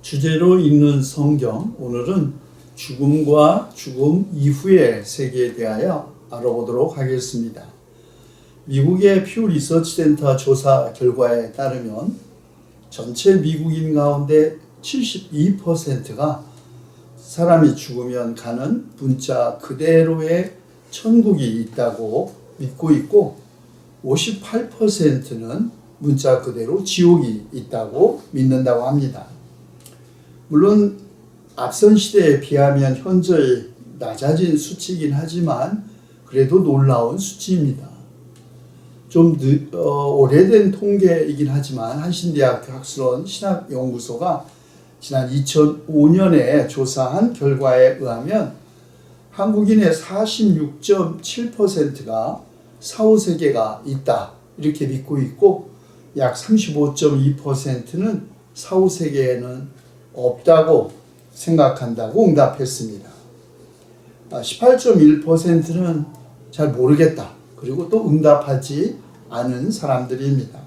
주제로 읽는 성경, 오늘은 죽음과 죽음 이후의 세계에 대하여 알아보도록 하겠습니다. 미국의 퓨 리서치 센터 조사 결과에 따르면 전체 미국인 가운데 72%가 사람이 죽으면 가는 문자 그대로의 천국이 있다고 믿고 있고, 58%는 문자 그대로 지옥이 있다고 믿는다고 합니다. 물론 앞선 시대에 비하면 현저히 낮아진 수치이긴 하지만 그래도 놀라운 수치입니다. 좀 오래된 통계이긴 하지만 한신대학교 학술원 신학연구소가 지난 2005년에 조사한 결과에 의하면 한국인의 46.7%가 사후세계가 있다 이렇게 믿고 있고, 약 35.2%는 사후세계에는 없다고 생각한다고 응답했습니다. 18.1%는 잘 모르겠다, 그리고 또 응답하지 않은 사람들입니다.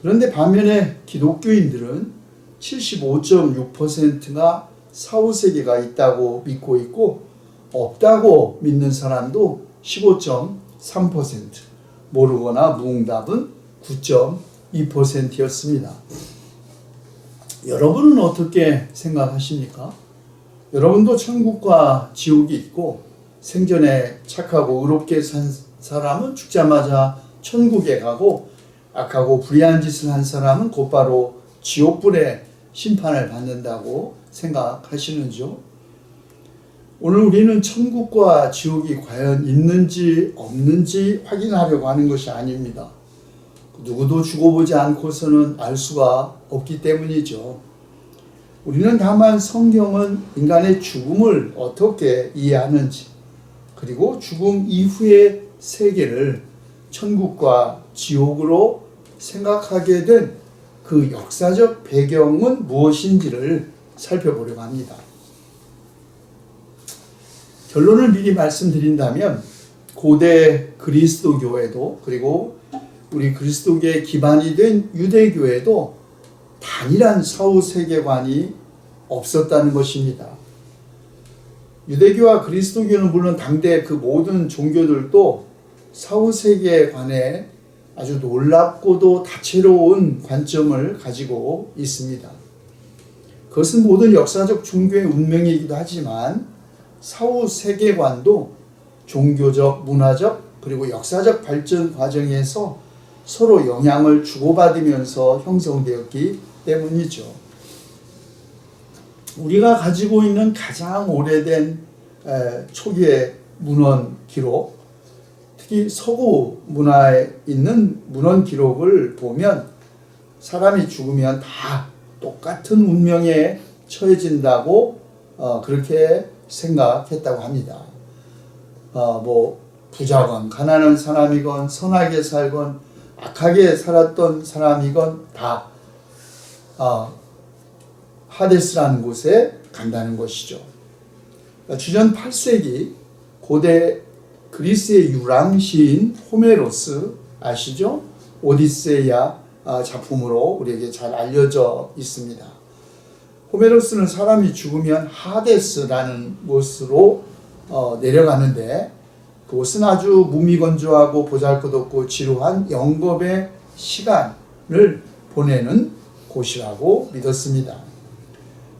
그런데 반면에 기독교인들은 75.6%가 사후세계가 있다고 믿고 있고, 없다고 믿는 사람도 15.3%, 모르거나 무응답은 9.2%였습니다. 여러분은 어떻게 생각하십니까? 여러분도 천국과 지옥이 있고, 생전에 착하고 의롭게 산 사람은 죽자마자 천국에 가고, 악하고 불의한 짓을 한 사람은 곧바로 지옥불의 심판을 받는다고 생각하시는지요? 오늘 우리는 천국과 지옥이 과연 있는지 없는지 확인하려고 하는 것이 아닙니다. 누구도 죽어보지 않고서는 알 수가 없기 때문이죠. 우리는 다만 성경은 인간의 죽음을 어떻게 이해하는지, 그리고 죽음 이후의 세계를 천국과 지옥으로 생각하게 된 그 역사적 배경은 무엇인지를 살펴보려고 합니다. 결론을 미리 말씀드린다면, 고대 그리스도교에도, 그리고 우리 그리스도교의 기반이 된 유대교에도 단일한 사후세계관이 없었다는 것입니다. 유대교와 그리스도교는 물론 당대 그 모든 종교들도 사후세계관에 아주 놀랍고도 다채로운 관점을 가지고 있습니다. 그것은 모든 역사적 종교의 운명이기도 하지만, 사후세계관도 종교적, 문화적, 그리고 역사적 발전 과정에서 서로 영향을 주고받으면서 형성되었기 때문이죠. 우리가 가지고 있는 가장 오래된 초기의 문헌 기록, 특히 서구 문화에 있는 문헌 기록을 보면 사람이 죽으면 다 똑같은 운명에 처해진다고 그렇게 생각했다고 합니다. 부자건 가난한 사람이건 선하게 살건 악하게 살았던 사람이건 다 하데스라는 곳에 간다는 것이죠. 주전 8세기 고대 그리스의 유랑 시인 호메로스 아시죠? 오디세이아 작품으로 우리에게 잘 알려져 있습니다. 호메로스는 사람이 죽으면 하데스라는 곳으로 내려가는데, 그곳은 아주 무미건조하고 보잘것없고 지루한 영겁의 시간을 보내는 곳이라고 믿었습니다.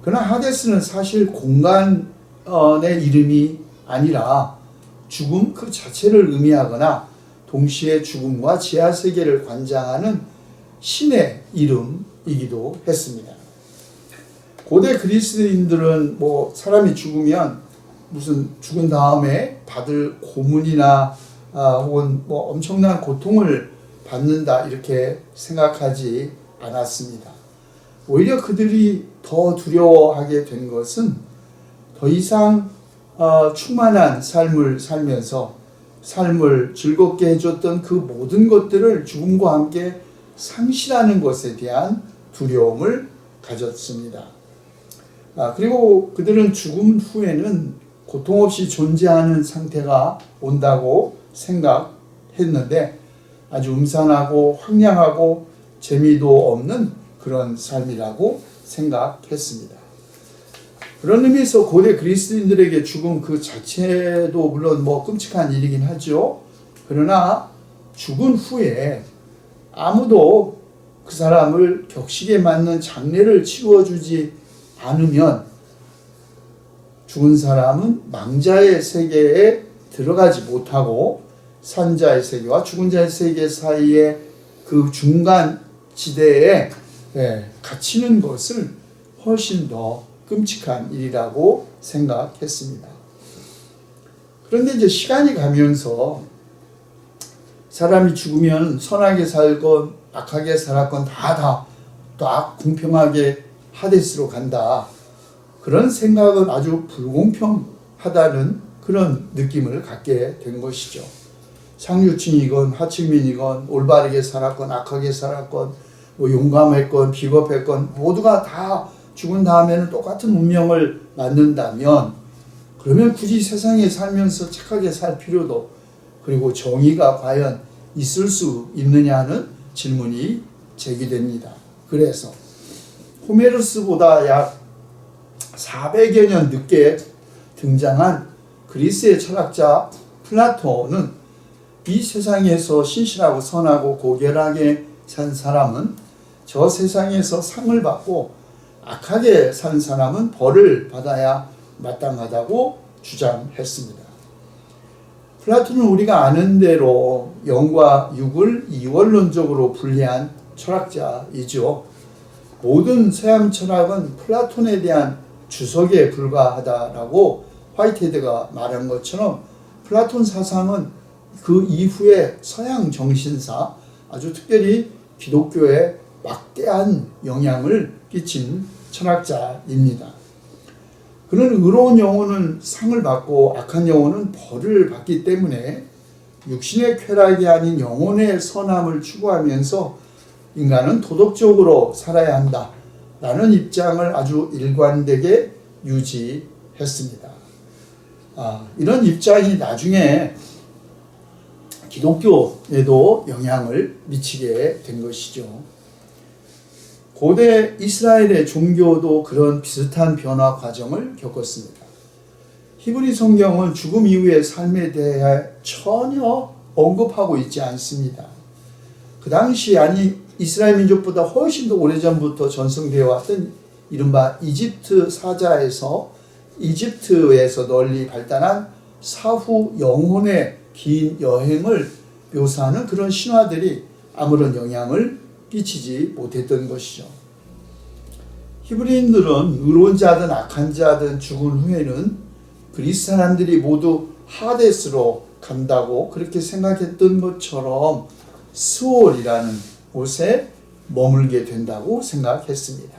그러나 하데스는 사실 공간의 이름이 아니라 죽음 그 자체를 의미하거나 동시에 죽음과 지하세계를 관장하는 신의 이름이기도 했습니다. 고대 그리스인들은 사람이 죽으면 무슨 죽은 다음에 받을 고문이나 혹은 엄청난 고통을 받는다 이렇게 생각하지 않았습니다. 오히려 그들이 더 두려워하게 된 것은 더 이상 충만한 삶을 살면서 삶을 즐겁게 해줬던 그 모든 것들을 죽음과 함께 상실하는 것에 대한 두려움을 가졌습니다. 그리고 그들은 죽음 후에는 고통 없이 존재하는 상태가 온다고 생각했는데, 아주 음산하고 황량하고 재미도 없는 그런 삶이라고 생각했습니다. 그런 의미에서 고대 그리스도인들에게 죽음 그 자체도 물론 끔찍한 일이긴 하죠. 그러나 죽은 후에 아무도 그 사람을 격식에 맞는 장례를 치루어주지 않으면 죽은 사람은 망자의 세계에 들어가지 못하고 산자의 세계와 죽은 자의 세계 사이에 그 중간 지대에 갇히는 것을 훨씬 더 끔찍한 일이라고 생각했습니다. 그런데 이제 시간이 가면서 사람이 죽으면 선하게 살건 악하게 살았건 다 공평하게 하데스로 간다. 그런 생각은 아주 불공평하다는 그런 느낌을 갖게 된 것이죠. 상류층이건 하층민이건 올바르게 살았건 악하게 살았건 용감했건 비겁했건 모두가 다 죽은 다음에는 똑같은 운명을 맞는다면 그러면 굳이 세상에 살면서 착하게 살 필요도 그리고 정의가 과연 있을 수 있느냐는 질문이 제기됩니다. 그래서 호메로스보다 약 400여 년 늦게 등장한 그리스의 철학자 플라톤은 이 세상에서 신실하고 선하고 고결하게 산 사람은 저 세상에서 상을 받고 악하게 산 사람은 벌을 받아야 마땅하다고 주장했습니다. 플라톤은 우리가 아는 대로 영과 육을 이원론적으로 분리한 철학자이죠. 모든 서양 철학은 플라톤에 대한 주석에 불과하다라고 화이트헤드가 말한 것처럼 플라톤 사상은 그 이후에 서양 정신사, 아주 특별히 기독교에 막대한 영향을 끼친 철학자입니다. 그는 의로운 영혼은 상을 받고 악한 영혼은 벌을 받기 때문에 육신의 쾌락이 아닌 영혼의 선함을 추구하면서 인간은 도덕적으로 살아야 한다 라는 입장을 아주 일관되게 유지했습니다. 이런 입장이 나중에 기독교에도 영향을 미치게 된 것이죠. 고대 이스라엘의 종교도 그런 비슷한 변화 과정을 겪었습니다. 히브리 성경은 죽음 이후의 삶에 대해 전혀 언급하고 있지 않습니다. 그 당시 이스라엘 민족보다 훨씬 더 오래전부터 전승되어 왔던 이른바 이집트 사자에서 이집트에서 널리 발달한 사후 영혼의 긴 여행을 묘사하는 그런 신화들이 아무런 영향을 끼치지 못했던 것이죠. 히브리인들은 의로운 자든 악한 자든 죽은 후에는 그리스 사람들이 모두 하데스로 간다고 그렇게 생각했던 것처럼 스올이라는 곳에 머물게 된다고 생각했습니다.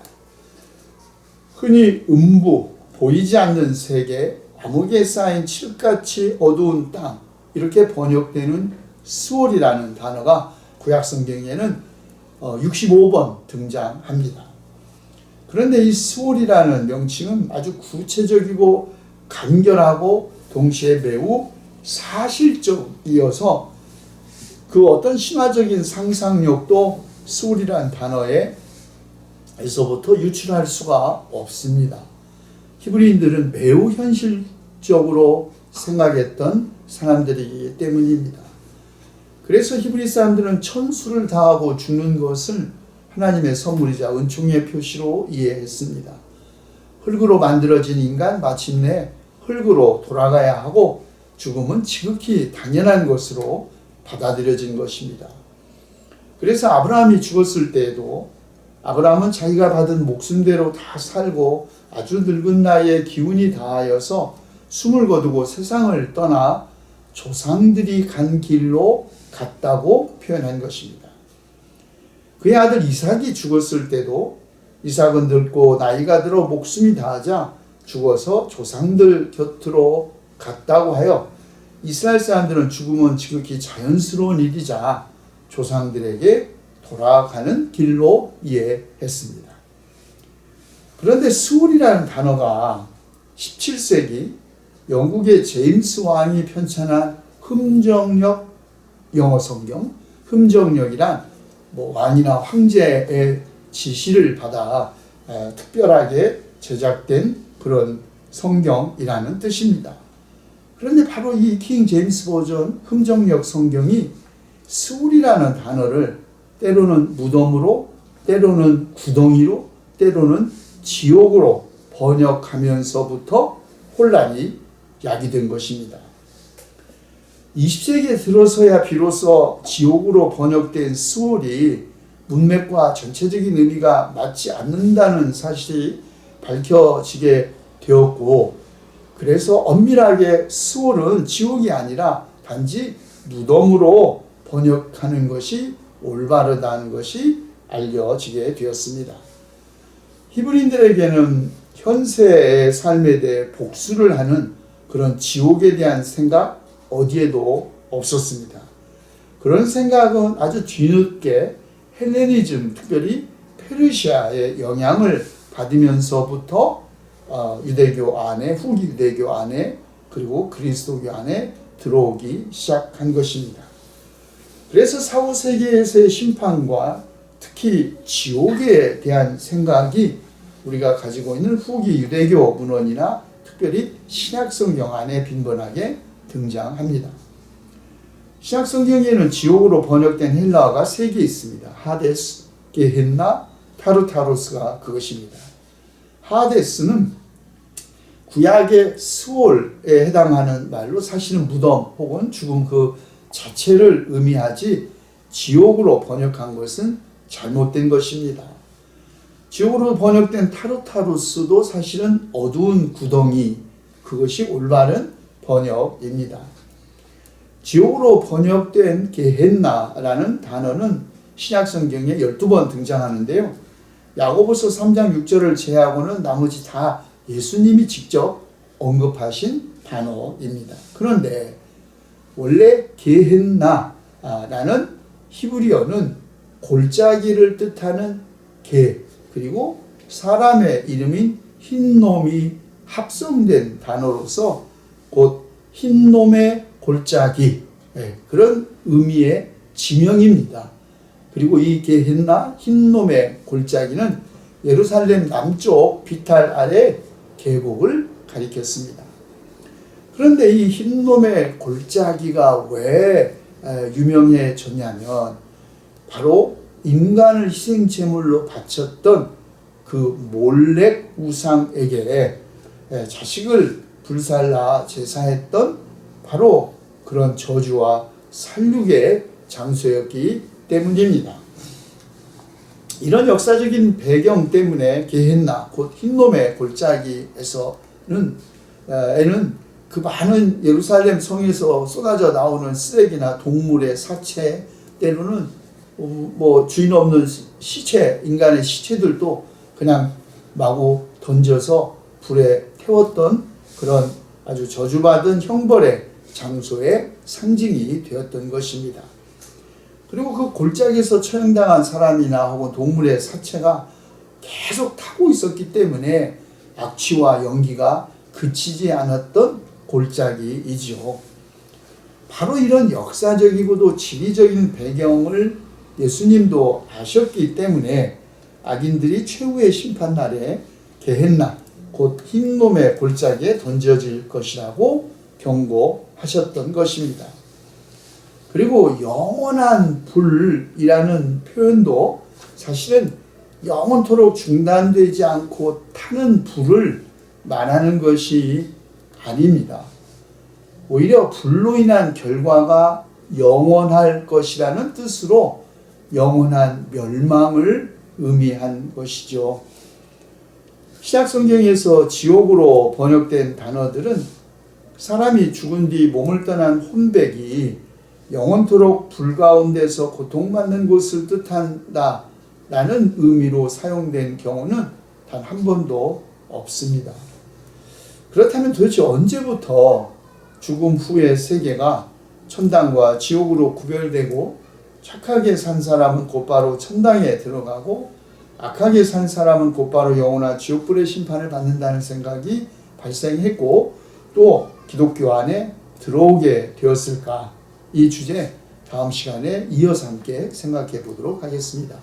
흔히 음부, 보이지 않는 세계, 암흑에 쌓인 칠흑같이 어두운 땅 이렇게 번역되는 스올이라는 단어가 구약 성경에는 65번 등장합니다. 그런데 이 스올이라는 명칭은 아주 구체적이고 간결하고 동시에 매우 사실적이어서 그 어떤 신화적인 상상력도 스올이라는 단어에서부터 유출할 수가 없습니다. 히브리인들은 매우 현실적으로 생각했던 사람들이기 때문입니다. 그래서 히브리 사람들은 천수를 다하고 죽는 것을 하나님의 선물이자 은총의 표시로 이해했습니다. 흙으로 만들어진 인간 마침내 흙으로 돌아가야 하고 죽음은 지극히 당연한 것으로 받아들여진 것입니다. 그래서 아브라함이 죽었을 때에도 아브라함은 자기가 받은 목숨대로 다 살고 아주 늙은 나이에 기운이 다하여서 숨을 거두고 세상을 떠나 조상들이 간 길로 갔다고 표현한 것입니다. 그의 아들 이삭이 죽었을 때도 이삭은 늙고 나이가 들어 목숨이 다하자 죽어서 조상들 곁으로 갔다고 하여 이스라엘 사람들은 죽음은 지극히 자연스러운 일이자 조상들에게 돌아가는 길로 이해했습니다. 그런데 스울이라는 단어가 17세기 영국의 제임스 왕이 편찬한 흠정력 영어 성경, 흠정력이란 왕이나 황제의 지시를 받아 특별하게 제작된 그런 성경이라는 뜻입니다. 그런데 바로 이 킹 제임스 버전 흠정역 성경이 스울이라는 단어를 때로는 무덤으로, 때로는 구덩이로, 때로는 지옥으로 번역하면서부터 혼란이 야기된 것입니다. 20세기에 들어서야 비로소 지옥으로 번역된 스울이 문맥과 전체적인 의미가 맞지 않는다는 사실이 밝혀지게 되었고, 그래서 엄밀하게 스울은 지옥이 아니라 단지 무덤으로 번역하는 것이 올바르다는 것이 알려지게 되었습니다. 히브리인들에게는 현세의 삶에 대해 복수를 하는 그런 지옥에 대한 생각 어디에도 없었습니다. 그런 생각은 아주 뒤늦게 헬레니즘, 특별히 페르시아의 영향을 받으면서부터 유대교 안에, 후기 유대교 안에, 그리고 그리스도교 안에 들어오기 시작한 것입니다. 그래서 사후 세계에서의 심판과 특히 지옥에 대한 생각이 우리가 가지고 있는 후기 유대교 문헌이나 특별히 신약 성경 안에 빈번하게 등장합니다. 신약 성경에는 지옥으로 번역된 헬라어가 3개 있습니다. 하데스, 게헨나, 타르타로스가 그것입니다. 하데스는 구약의 스올에 해당하는 말로 사실은 무덤 혹은 죽음 그 자체를 의미하지 지옥으로 번역한 것은 잘못된 것입니다. 지옥으로 번역된 타르타루스도 사실은 어두운 구덩이, 그것이 올바른 번역입니다. 지옥으로 번역된 게헨나라는 단어는 신약 성경에 12번 등장하는데요. 야고보서 3장 6절을 제외하고는 나머지 다 예수님이 직접 언급하신 단어입니다. 그런데 원래 게헨나라는 히브리어는 골짜기를 뜻하는 게, 그리고 사람의 이름인 흰놈이 합성된 단어로서 곧 흰놈의 골짜기, 그런 의미의 지명입니다. 그리고 이 게헨나, 흰놈의 골짜기는 예루살렘 남쪽 비탈 아래 계곡을 가리켰습니다. 그런데 이 흰놈의 골짜기가 왜 유명해졌냐면 바로 인간을 희생제물로 바쳤던 그 몰렉 우상에게 자식을 불살라 제사했던 바로 그런 저주와 살육의 장소였기 때문입니다. 이런 역사적인 배경 때문에 게헨나, 곧 흰놈의 골짜기에서는 그 많은 예루살렘 성에서 쏟아져 나오는 쓰레기나 동물의 사체, 때로는 주인 없는 시체, 인간의 시체들도 그냥 마구 던져서 불에 태웠던 그런 아주 저주받은 형벌의 장소의 상징이 되었던 것입니다. 그리고 그 골짜기에서 처형당한 사람이나 혹은 동물의 사체가 계속 타고 있었기 때문에 악취와 연기가 그치지 않았던 골짜기이지요. 바로 이런 역사적이고도 지리적인 배경을 예수님도 아셨기 때문에 악인들이 최후의 심판날에 게헨나, 곧 흰놈의 골짜기에 던져질 것이라고 경고하셨던 것입니다. 그리고 영원한 불이라는 표현도 사실은 영원토록 중단되지 않고 타는 불을 말하는 것이 아닙니다. 오히려 불로 인한 결과가 영원할 것이라는 뜻으로 영원한 멸망을 의미한 것이죠. 신약 성경에서 지옥으로 번역된 단어들은 사람이 죽은 뒤 몸을 떠난 혼백이 영원토록 불 가운데서 고통받는 곳을 뜻한다 라는 의미로 사용된 경우는 단 한 번도 없습니다. 그렇다면 도대체 언제부터 죽음 후의 세계가 천당과 지옥으로 구별되고 착하게 산 사람은 곧바로 천당에 들어가고 악하게 산 사람은 곧바로 영원한 지옥불의 심판을 받는다는 생각이 발생했고 또 기독교 안에 들어오게 되었을까? 이 주제 다음 시간에 이어서 함께 생각해 보도록 하겠습니다.